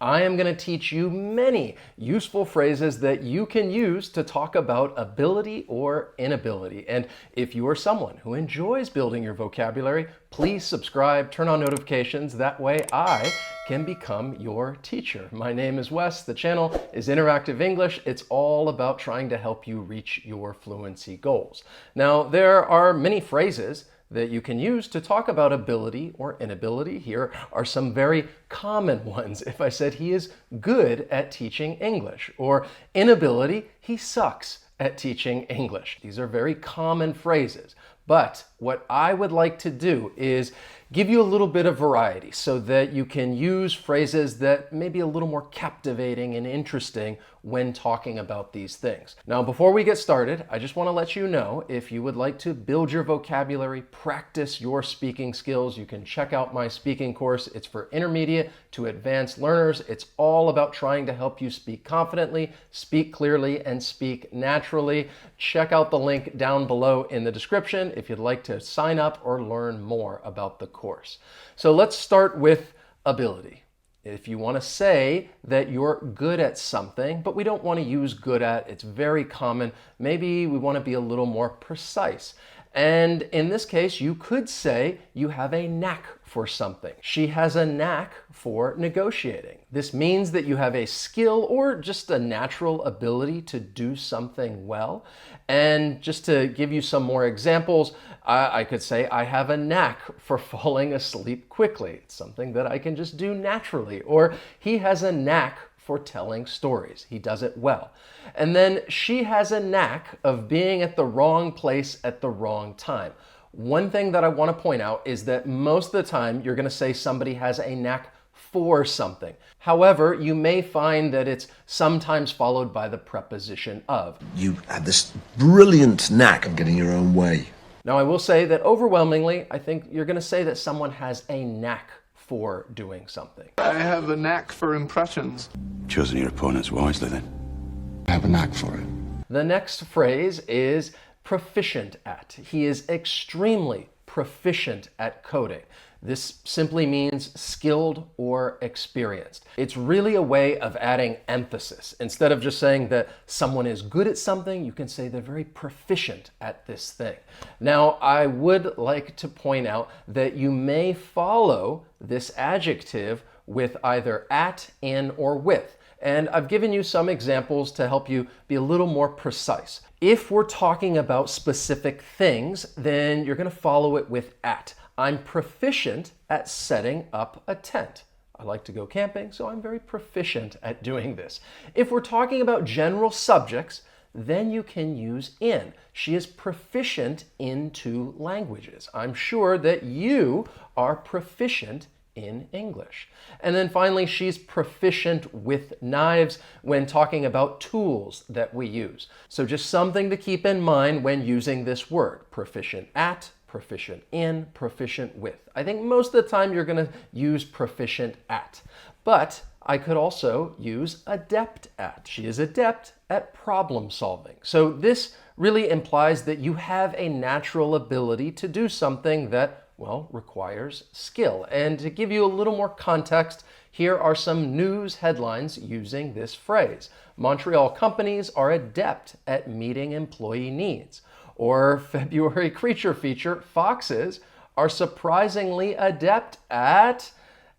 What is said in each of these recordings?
I am going to teach you many useful phrases that you can use to talk about ability or inability. And if you are someone who enjoys building your vocabulary, please subscribe, turn on notifications. That way I can become your teacher. My name is Wes. The channel is Interactive English. It's all about trying to help you reach your fluency goals. Now, there are many phrases that you can use to talk about ability or inability. Here are some very common ones. If I said he is good at teaching English, or inability, he sucks at teaching English. These are very common phrases. But what I would like to do is give you a little bit of variety so that you can use phrases that may be a little more captivating and interesting when talking about these things. Now, before we get started, I just want to let you know if you would like to build your vocabulary, practice your speaking skills, you can check out my speaking course. It's for intermediate to advanced learners. It's all about trying to help you speak confidently, speak clearly, and speak naturally. Check out the link down below in the description if you'd like to sign up or learn more about the course. So let's start with ability. If you want to say that you're good at something, but we don't want to use good at, it's very common. Maybe we want to be a little more precise. And in this case, you could say you have a knack for something. She has a knack for negotiating. This means that you have a skill or just a natural ability to do something well. And just to give you some more examples, I could say I have a knack for falling asleep quickly. It's something that I can just do naturally. Or he has a knack for telling stories. He does it well. And then she has a knack of being at the wrong place at the wrong time. One thing that I want to point out is that most of the time you're going to say somebody has a knack for something. However, you may find that it's sometimes followed by the preposition of. You have this brilliant knack of getting your own way. Now, I will say that overwhelmingly, I think you're going to say that someone has a knack for doing something. I have a knack for impressions. Chosen your opponents wisely then. I have a knack for it. The next phrase is proficient at. He is extremely proficient at coding. This simply means skilled or experienced. It's really a way of adding emphasis. Instead of just saying that someone is good at something, you can say they're very proficient at this thing. Now, I would like to point out that you may follow this adjective with either at, in, or with. And I've given you some examples to help you be a little more precise. If we're talking about specific things, then you're going to follow it with at. I'm proficient at setting up a tent. I like to go camping, so I'm very proficient at doing this. If we're talking about general subjects, then you can use in. She is proficient in 2 languages. I'm sure that you are proficient in English. And then finally, she's proficient with knives when talking about tools that we use. So just something to keep in mind when using this word, proficient at, proficient in, proficient with. I think most of the time you're going to use proficient at, but I could also use adept at. She is adept at problem solving. So this really implies that you have a natural ability to do something that, well, requires skill. And to give you a little more context, here are some news headlines using this phrase. Montreal companies are adept at meeting employee needs. Or February creature feature, foxes are surprisingly adept at,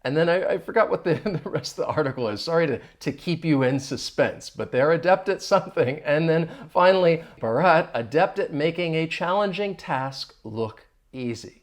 and then I forgot what the rest of the article is. Sorry to keep you in suspense, but they're adept at something. And then finally, Bharat, adept at making a challenging task look easy.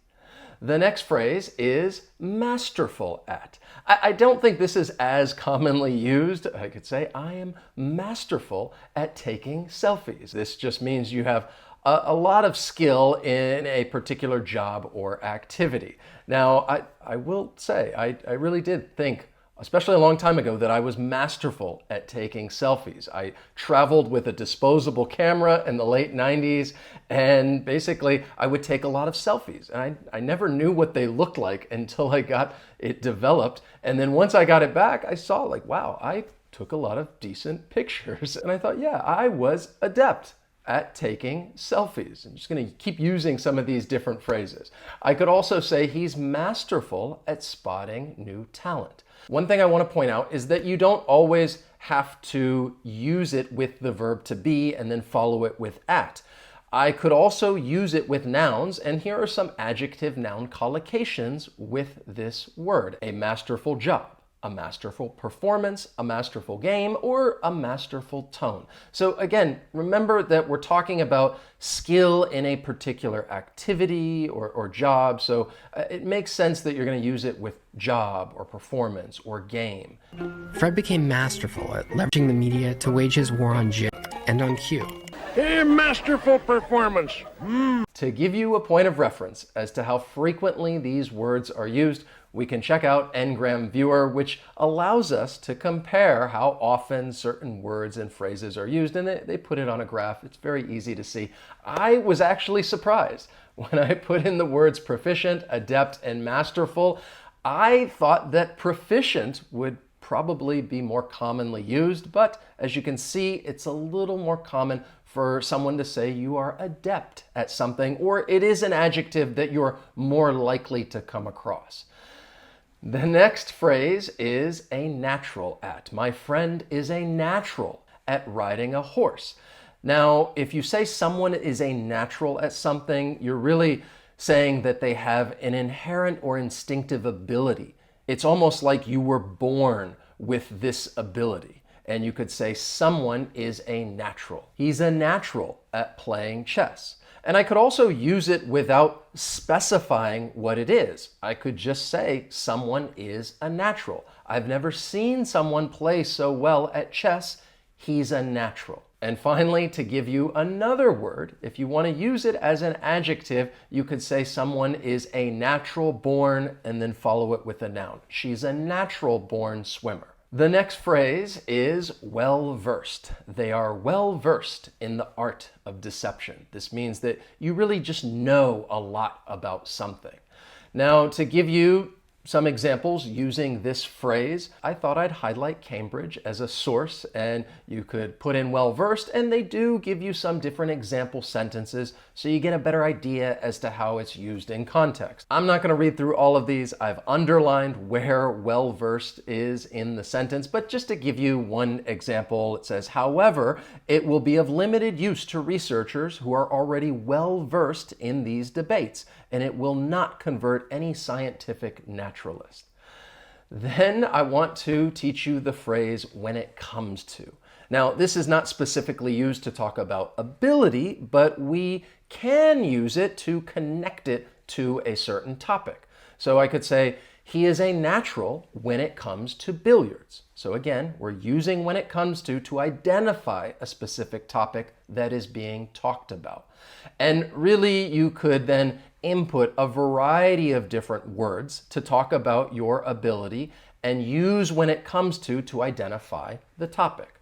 The next phrase is masterful at. I don't think this is as commonly used. I could say, I am masterful at taking selfies. This just means you have a lot of skill in a particular job or activity. Now, I will say, I really did think, especially a long time ago, that I was masterful at taking selfies. I traveled with a disposable camera in the late 90s, and basically I would take a lot of selfies. And I never knew what they looked like until I got it developed. And then once I got it back, I saw like, wow, I took a lot of decent pictures. And I thought, yeah, I was adept at taking selfies. I'm just going to keep using some of these different phrases. I could also say he's masterful at spotting new talent. One thing I want to point out is that you don't always have to use it with the verb to be and then follow it with at. I could also use it with nouns, and here are some adjective noun collocations with this word. A masterful job, a masterful performance, a masterful game, or a masterful tone. So again, remember that we're talking about skill in a particular activity or job, so it makes sense that you're going to use it with job or performance or game. Fred became masterful at leveraging the media to wage his war on Jim and on Q. A masterful performance. To give you a point of reference as to how frequently these words are used, we can check out Ngram Viewer, which allows us to compare how often certain words and phrases are used, and they put it on a graph. It's very easy to see. I was actually surprised when I put in the words proficient, adept, and masterful. I thought that proficient would probably be more commonly used, but as you can see, it's a little more common for someone to say you are adept at something, or it is an adjective that you're more likely to come across. The next phrase is a natural at. My friend is a natural at riding a horse. Now, if you say someone is a natural at something, you're really saying that they have an inherent or instinctive ability. It's almost like you were born with this ability. And you could say someone is a natural. He's a natural at playing chess. And I could also use it without specifying what it is. I could just say someone is a natural. I've never seen someone play so well at chess. He's a natural. And finally, to give you another word, if you want to use it as an adjective, you could say someone is a natural born and then follow it with a noun. She's a natural born swimmer. The next phrase is well-versed. They are well-versed in the art of deception. This means that you really just know a lot about something. Now, to give you some examples using this phrase, I thought I'd highlight Cambridge as a source, and you could put in well-versed, and they do give you some different example sentences so you get a better idea as to how it's used in context. I'm not going to read through all of these. I've underlined where well-versed is in the sentence, but just to give you one example, it says, however, it will be of limited use to researchers who are already well-versed in these debates, and it will not convert any scientific naturalist. Then I want to teach you the phrase when it comes to. Now, this is not specifically used to talk about ability, but we can use it to connect it to a certain topic. So I could say, he is a natural when it comes to billiards. So again, we're using when it comes to identify a specific topic that is being talked about. And really, you could then input a variety of different words to talk about your ability and use when it comes to identify the topic.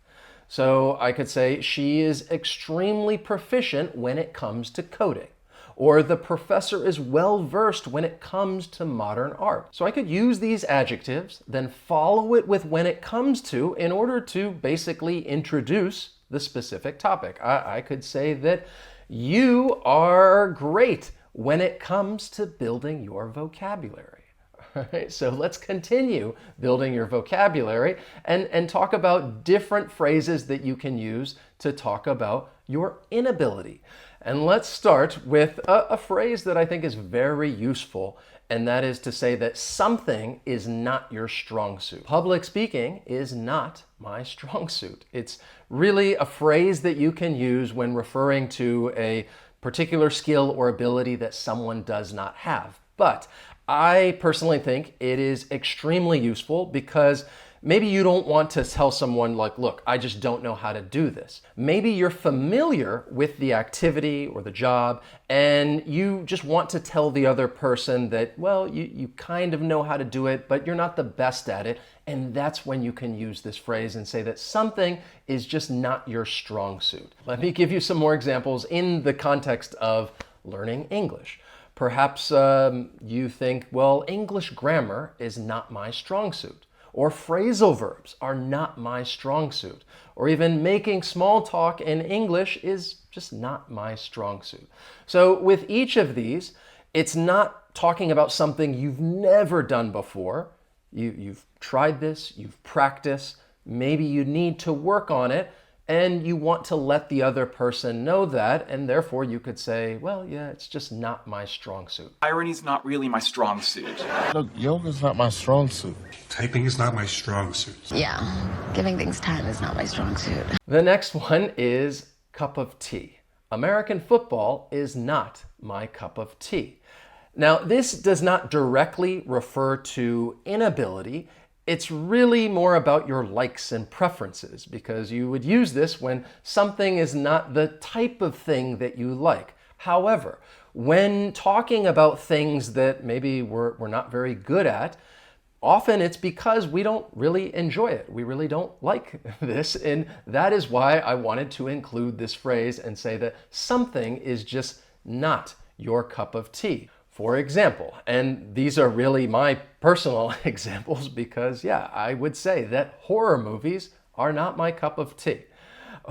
So I could say she is extremely proficient when it comes to coding, or the professor is well versed when it comes to modern art. So I could use these adjectives, then follow it with when it comes to in order to basically introduce the specific topic. I could say that you are great when it comes to building your vocabulary. All right, so let's continue building your vocabulary and talk about different phrases that you can use to talk about your inability. And let's start with a phrase that I think is very useful, and that is to say that something is not your strong suit. Public speaking is not my strong suit. It's really a phrase that you can use when referring to a particular skill or ability that someone does not have. But I personally think it is extremely useful because maybe you don't want to tell someone like, look, I just don't know how to do this. Maybe you're familiar with the activity or the job and you just want to tell the other person that, well, you kind of know how to do it, but you're not the best at it. And that's when you can use this phrase and say that something is just not your strong suit. Let me give you some more examples in the context of learning English. Perhaps you think, well, English grammar is not my strong suit. Or phrasal verbs are not my strong suit. Or even making small talk in English is just not my strong suit. So with each of these, it's not talking about something you've never done before. You've tried this, you've practiced, maybe you need to work on it, and you want to let the other person know that, and therefore you could say, well, yeah, it's just not my strong suit. Irony's not really my strong suit. Look, yoga's not my strong suit. Typing is not my strong suit. Yeah, giving things time is not my strong suit. The next one is cup of tea. American football is not my cup of tea. Now, this does not directly refer to inability. It's really more about your likes and preferences, because you would use this when something is not the type of thing that you like. However, when talking about things that maybe we're not very good at, often it's because we don't really enjoy it. We really don't like this, and that is why I wanted to include this phrase and say that something is just not your cup of tea. For example, and these are really my personal examples because, yeah, I would say that horror movies are not my cup of tea.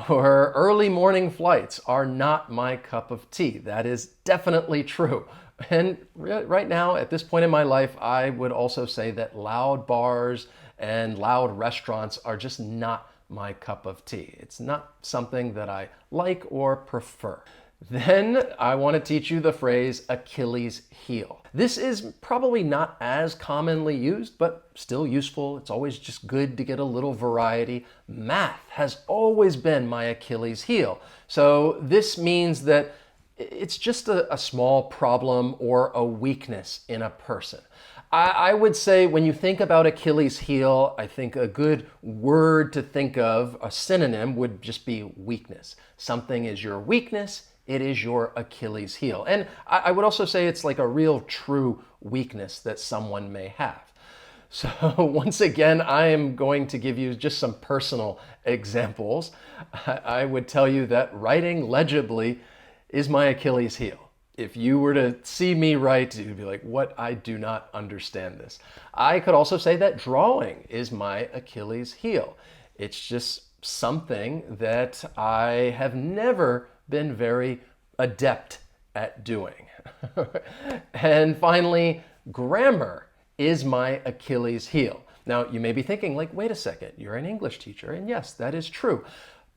Or early morning flights are not my cup of tea. That is definitely true. And right now, at this point in my life, I would also say that loud bars and loud restaurants are just not my cup of tea. It's not something that I like or prefer. Then I want to teach you the phrase Achilles heel. This is probably not as commonly used, but still useful. It's always just good to get a little variety. Math has always been my Achilles heel. So this means that it's just a small problem or a weakness in a person. I would say when you think about Achilles heel, I think a good word to think of, a synonym, would just be weakness. Something is your weakness, it is your Achilles heel. And I would also say it's like a real true weakness that someone may have. So once again, I am going to give you just some personal examples. I would tell you that writing legibly is my Achilles heel. If you were to see me write, you'd be like, what? I do not understand this. I could also say that drawing is my Achilles heel. It's just something that I have never been very adept at doing. And finally, grammar is my Achilles heel. Now, you may be thinking, like, wait a second, you're an English teacher, and yes, that is true.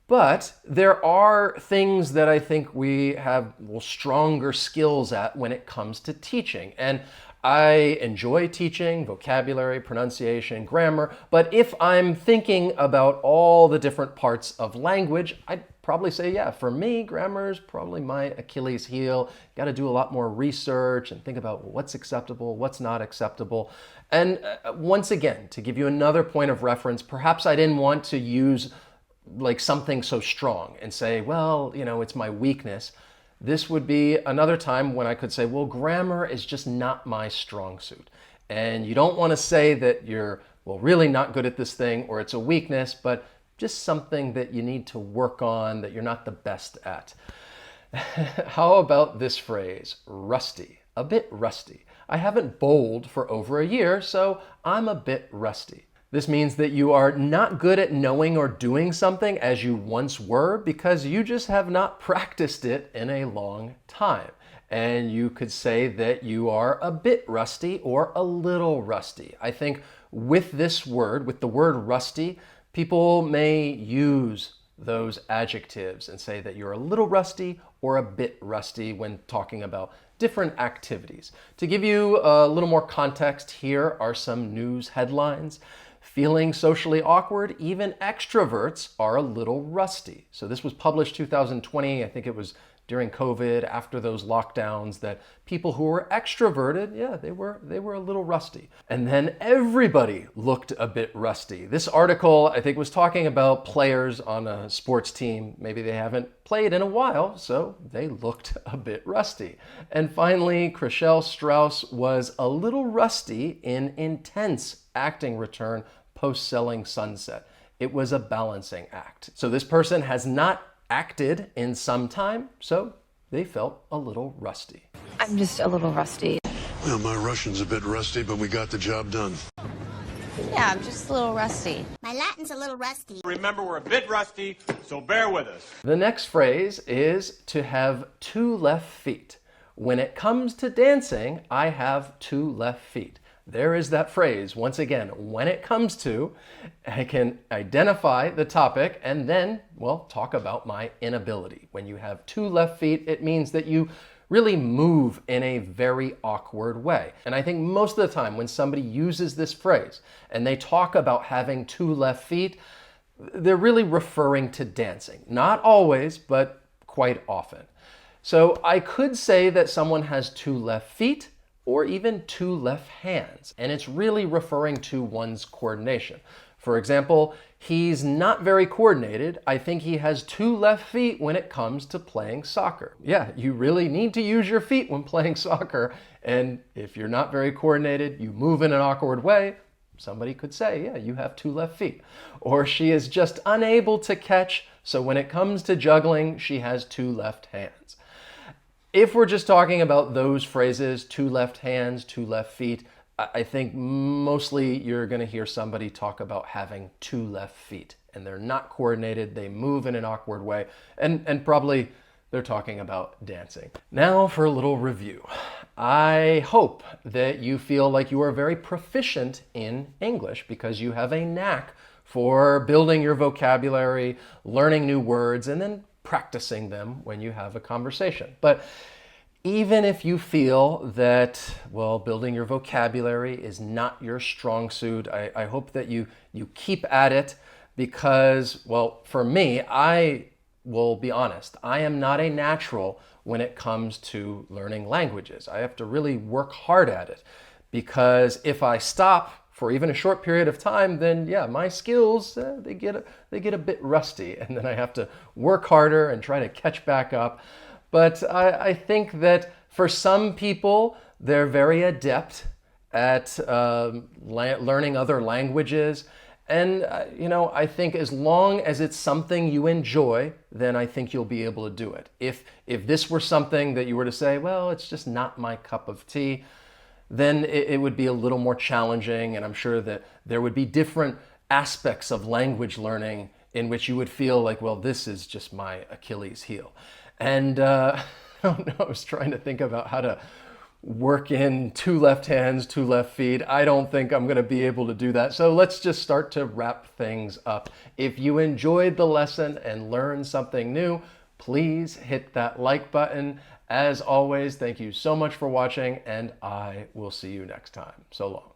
But there are things that I think we have stronger skills at when it comes to teaching. And I enjoy teaching vocabulary, pronunciation, grammar, but if I'm thinking about all the different parts of language, I'd probably say, yeah, for me, grammar is probably my Achilles heel. Got to do a lot more research and think about what's acceptable, what's not acceptable. And once again, to give you another point of reference, perhaps I didn't want to use like something so strong and say, well, you know, it's my weakness. This would be another time when I could say, well, grammar is just not my strong suit. And you don't want to say that you're, well, really not good at this thing or it's a weakness, but just something that you need to work on, that you're not the best at. How about this phrase, rusty, a bit rusty? I haven't bowled for over a year, so I'm a bit rusty. This means that you are not good at knowing or doing something as you once were because you just have not practiced it in a long time. And you could say that you are a bit rusty or a little rusty. I think with this word, with the word rusty, people may use those adjectives and say that you're a little rusty or a bit rusty when talking about different activities. To give you a little more context, here are some news headlines. Feeling socially awkward, even extroverts are a little rusty. So this was published 2020. I think it was during COVID, after those lockdowns, that people who were extroverted, yeah, they were a little rusty. And then everybody looked a bit rusty. This article, I think, was talking about players on a sports team. Maybe they haven't played in a while, so they looked a bit rusty. And finally, Chriselle Strauss was a little rusty in intense acting return post-Selling Sunset. It was a balancing act. So this person has not acted in some time, so they felt a little rusty. I'm just a little rusty. Well, my Russian's a bit rusty, but we got the job done. Yeah, I'm just a little rusty. My Latin's a little rusty. Remember, we're a bit rusty, so bear with us. The next phrase is to have two left feet. When it comes to dancing, I have two left feet. there is that phrase. Once again, when it comes to, I can identify the topic and then, well, talk about my inability. When you have two left feet, it means that you really move in a very awkward way. And I think most of the time when somebody uses this phrase and they talk about having two left feet, they're really referring to dancing. Not always, but quite often. So I could say that someone has two left feet or even two left hands, and it's really referring to one's coordination. For example, he's not very coordinated. I think he has two left feet when it comes to playing soccer. Yeah, you really need to use your feet when playing soccer, and if you're not very coordinated, you move in an awkward way, somebody could say, yeah, you have two left feet. Or she is just unable to catch, so when it comes to juggling, she has two left hands. If we're just talking about those phrases, two left hands, two left feet, I think mostly you're going to hear somebody talk about having two left feet and they're not coordinated, they move in an awkward way, and probably they're talking about dancing. Now for a little review. I hope that you feel like you are very proficient in English because you have a knack for building your vocabulary, learning new words, and then practicing them when you have a conversation. But even if you feel that, well, building your vocabulary is not your strong suit, I hope that you keep at it because, well, for me, I will be honest, I am not a natural when it comes to learning languages. I have to really work hard at it because if I stop for even a short period of time, then yeah, my skills, they get a bit rusty, and then I have to work harder and try to catch back up. But I think that for some people, they're very adept at learning other languages. And, I think as long as it's something you enjoy, then I think you'll be able to do it. If this were something that you were to say, well, it's just not my cup of tea, then it would be a little more challenging, and I'm sure that there would be different aspects of language learning in which you would feel like, well, this is just my Achilles heel. And I don't know, I was trying to think about how to work in two left hands, two left feet. I don't think I'm going to be able to do that. So let's just start to wrap things up. If you enjoyed the lesson and learned something new, please hit that like button. As always, thank you so much for watching, and I will see you next time. So long.